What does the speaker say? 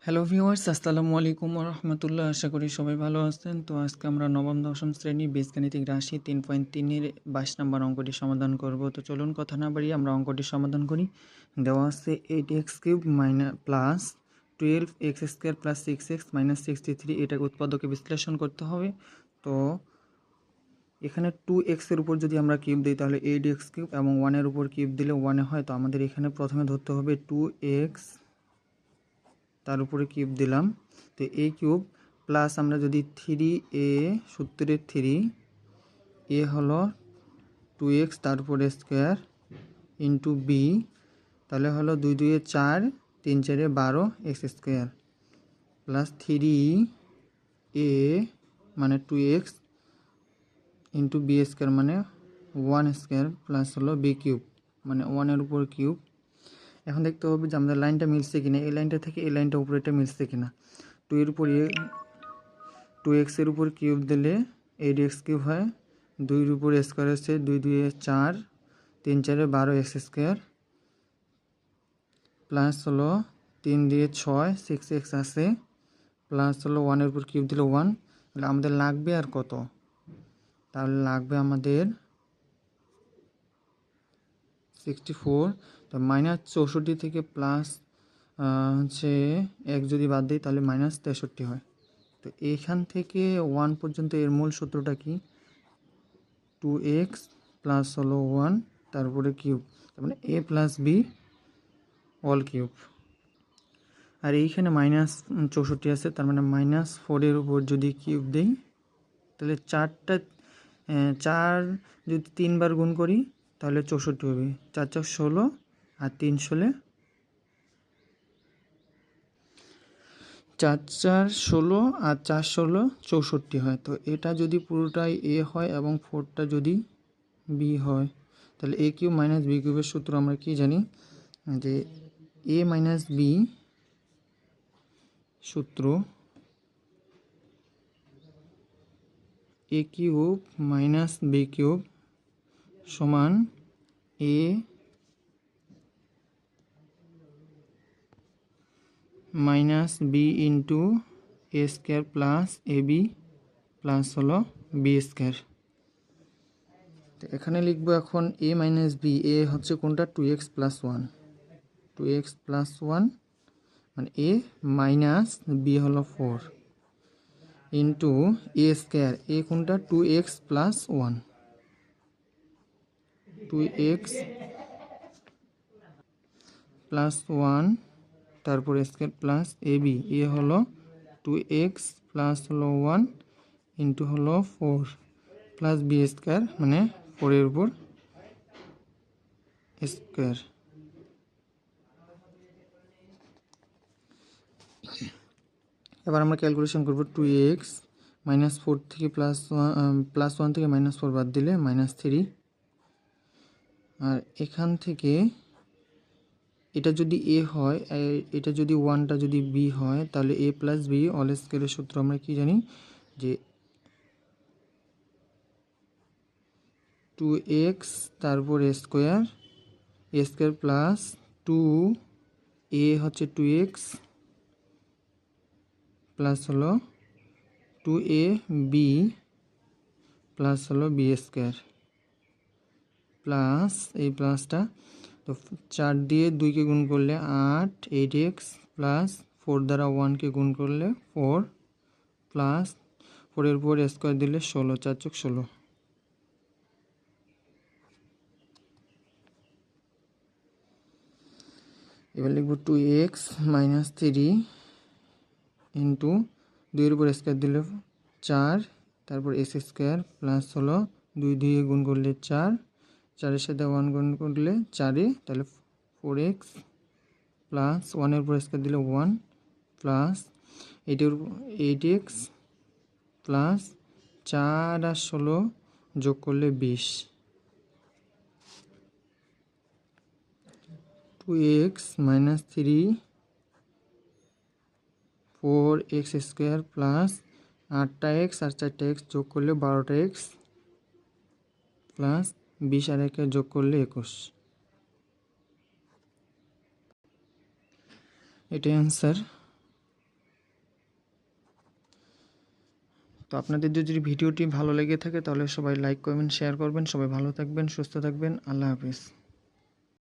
Hello viewers, আসসালামু আলাইকুম ওয়া রাহমাতুল্লাহ। আশা করি সবাই ভালো আছেন। তো আজকে আমরা নবম দশম শ্রেণী বীজগাণিতিক রাশি 3.3 এর 22 নম্বর অঙ্কটি সমাধান করব। তো চলুন কথা না বাড়িয়ে আমরা অঙ্কটি সমাধান করি। দেওয়া আছে 8x³ plus 12x² plus 6x minus 63। এটাকে উৎপাদকে বিশ্লেষণ করতে হবে। তো এখানে 2x এর উপর যদি আমরা কিউব দিই তাহলে 8x³ এবং 1 এর উপর কিউব দিলে 1 হয়। তো আমাদের এখানে প্রথমে ধরতে হবে 2x, তার উপরে কিউব দিলাম। তো a কিউব প্লাস আমরা যদি 3a সূত্রের 3 হলো 2x তার উপরে স্কোয়ার ইন্টু বি, তাহলে হলো 2 2 4 3 4 12 এক্স স্কোয়ার প্লাস 3a মানে 2x ইন্টু বি স্কোয়ার মানে 1 স্কোয়ার প্লাস হলো বি কিউব মানে 1 এর উপর কিউব। এখন দেখতে হবে যে আমাদের লাইনটা মিলছে কিনা, এই লাইনটা থেকে এই লাইনটা উপরেটা মিলছে কিনা। 2 এর উপর 2x এর উপর কিউব দিলে 8x³ হয়, 2 এর উপর স্কোয়ার আছে 2 2 4 3 4 12 এক্স স্কোয়ার প্লাস হলো 3 দিয়ে 6 6x আছে প্লাস হলো 1 এর উপর কিউব দিলে 1। তাহলে আমাদের লাগবে আর কত, তাহলে লাগবে আমাদের 64। তো মাইনাস 64 থেকে প্লাস হচ্ছে 1 যদি বাদ দিই তাহলে মাইনাস 63 হয়। তো এইখান থেকে 1 পর্যন্ত এর মূল সূত্রটা কি, 2x প্লাস হলো 1 তারপরে কিউব, তার মানে a plus B all cube. আর এইখানে মাইনাস 64 আছে, তার মানে -4 এর উপর যদি কিউব দিই তাহলে 4 যদি 3 বার গুণ করি তাহলে 64 হবে। 4 4 16 আর 3 16 4 4 16 আর 4 16 64 হয়। তো এটা যদি পুরোটাই a হয় এবং 4টা যদি b হয় তাহলে a কিউব মাইনাস বি কিউবের সূত্র আমরা কি জানি, যে a মাইনাস বি সূত্র a cube minus B cube সমান a minus B into A square plus A B plus হলো বি স্কোয়ার। তো এখানে লিখবো এখন a মাইনাস বি, এ হচ্ছে কোনটা 2x প্লাস 1, 2x প্লাস 1 মানে a মাইনাস বি হলো 4 ইন্টু এ স্কোয়ার, এ কোনটা 2x প্লাস 1, 2x প্লাস 1 তারপর স্কোয়ার প্লাস এ বি, এ হলো 2x প্লাস হলো 1 ইন্টু হলো 4 প্লাস বি স্কোয়ার মানে 4 এর উপর স্কোয়ার। এবার আমরা ক্যালকুলেশন করব 2x মাইনাস 4 থেকে প্লাস 1 থেকে -4 বাদ দিলে -3। আর এখান থেকে এটা যদি a হয়, এটা যদি 1টা যদি b হয় তাহলে a প্লাস বি অল স্কোয়ারের সূত্র আমরা কি জানি, যে 2x তারপর স্কোয়ার প্লাস 2a হচ্ছে 2x প্লাস হলো 2ab প্লাস হলো বি স্কোয়ার প্লাস এই প্লাসটা, তো 4 দিয়ে 2কে গুণ করলে 8 8x প্লাস 4 দ্বারা 1কে গুণ করলে 4 প্লাস 4 এর উপর স্কোয়ার দিলে 16, 4 4 16। এবার লিখব 2x মাইনাস 3 ইন্টু 2 এর উপর স্কোয়ার দিলে 4 তারপর এক্স স্কোয়ার প্লাস হলো 2 দিয়ে গুণ করলে 4, 4 এর সাথে 1 গুণ করলে 4, তাহলে 4x প্লাস 1 এর উপর স্কোয়ার দিলে 1 প্লাস 8x প্লাস 4 আর 16 যোগ করলে 20, 2x minus 3 4x square plus 8টা x আর 4টা x যোগ করলে 12টা x প্লাস 20 আর 1 যোগ করলে 21। এটাই অ্যান্সার। তো আপনাদের যদি ভিডিওটি ভালো লেগে থাকে তাহলে সবাই লাইক করবেন, শেয়ার করবেন। সবাই ভালো থাকবেন, সুস্থ থাকবেন। আল্লাহ হাফিজ।